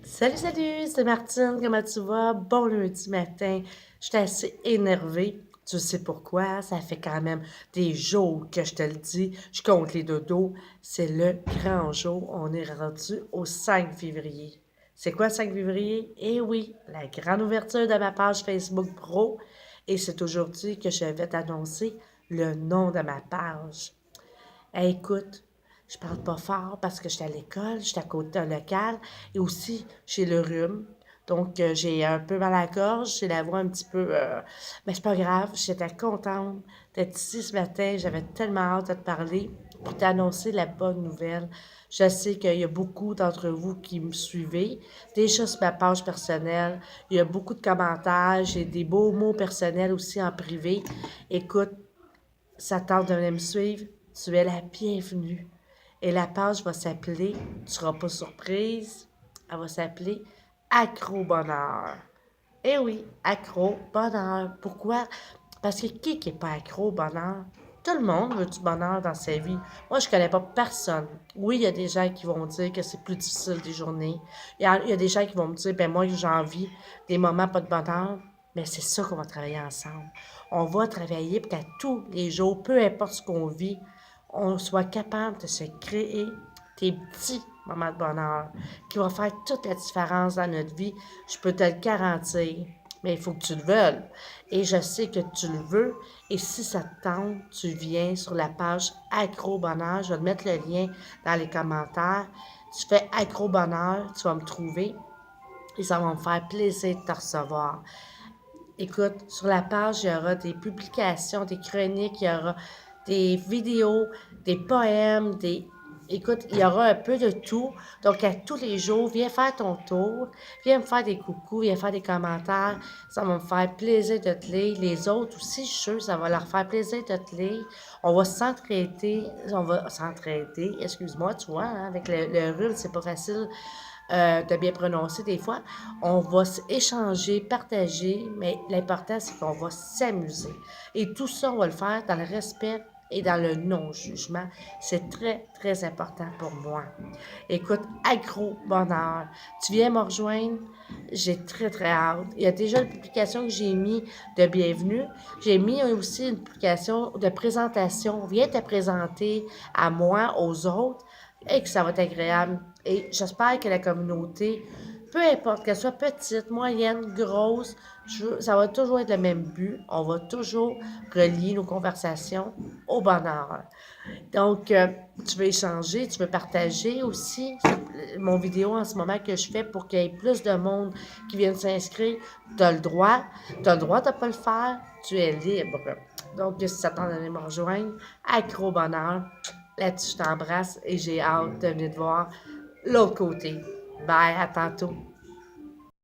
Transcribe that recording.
Salut, salut, c'est Martine, comment tu vas? Bon lundi matin, je suis assez énervée. Tu sais pourquoi? Ça fait quand même des jours que je te le dis. Je compte les dodos. C'est le grand jour. On est rendu au 5 février. C'est quoi le 5 février? Eh oui, la grande ouverture de ma page Facebook Pro. Et c'est aujourd'hui que je vais t'annoncer le nom de ma page. Hey, écoute, je parle pas fort parce que j'étais à l'école, j'étais à côté d'un local et aussi j'ai le rhume. Donc, j'ai un peu mal à la gorge, j'ai la voix un petit peu. Mais c'est pas grave, j'étais contente d'être ici ce matin. J'avais tellement hâte de te parler pour t'annoncer la bonne nouvelle. Je sais qu'il y a beaucoup d'entre vous qui me suivez. Déjà sur ma page personnelle, il y a beaucoup de commentaires, j'ai des beaux mots personnels aussi en privé. Écoute, ça tente de venir me suivre, tu es la bienvenue. Et la page va s'appeler, tu ne seras pas surprise, elle va s'appeler Accro Bonheur. Eh oui, accro bonheur. Pourquoi? Parce que qui n'est pas accro au bonheur? Tout le monde veut du bonheur dans sa vie. Moi, je connais pas personne. Oui, il y a des gens qui vont dire que c'est plus difficile des journées. Il y a des gens qui vont me dire, ben moi, j'ai envie des moments pas de bonheur. Mais c'est ça qu'on va travailler ensemble. On va travailler pour qu'à tous les jours, peu importe ce qu'on vit, on soit capable de se créer des petits moments de bonheur qui vont faire toute la différence dans notre vie. Je peux te le garantir. Mais il faut que tu le veuilles. Et je sais que tu le veux. Et si ça te tente, tu viens sur la page Accro Bonheur. Je vais te mettre le lien dans les commentaires. Tu fais Accro Bonheur, tu vas me trouver. Et ça va me faire plaisir de te recevoir. Écoute, sur la page, il y aura des publications, des chroniques, il y aura des vidéos, des poèmes, des... Écoute, il y aura un peu de tout. Donc, à tous les jours, viens faire ton tour, viens me faire des coucous, viens faire des commentaires. Ça va me faire plaisir de te lire. Les autres aussi, je suis sûre, ça va leur faire plaisir de te lire. On va s'entraider, excuse-moi, tu vois, hein, avec le rhume, c'est pas facile de bien prononcer des fois. On va échanger, partager, mais l'important, c'est qu'on va s'amuser. Et tout ça, on va le faire dans le respect et dans le non-jugement. C'est très, très important pour moi. Écoute, accro bonheur. Tu viens me rejoindre? J'ai très, très hâte. Il y a déjà une publication que j'ai mis de bienvenue. J'ai mis aussi une publication de présentation. Viens te présenter à moi, aux autres, et que ça va être agréable. Et j'espère que la communauté, peu importe qu'elle soit petite, moyenne, grosse, ça va toujours être le même but. On va toujours relier nos conversations au bonheur. Donc, tu veux échanger, tu veux partager aussi mon vidéo en ce moment que je fais pour qu'il y ait plus de monde qui vienne s'inscrire. Tu as le droit. Tu as le droit de ne pas le faire. Tu es libre. Donc, si ça t'en donne me rejoindre, accro bonheur. Là-dessus, je t'embrasse et j'ai hâte de venir te voir l'autre côté. Bye, à tantôt.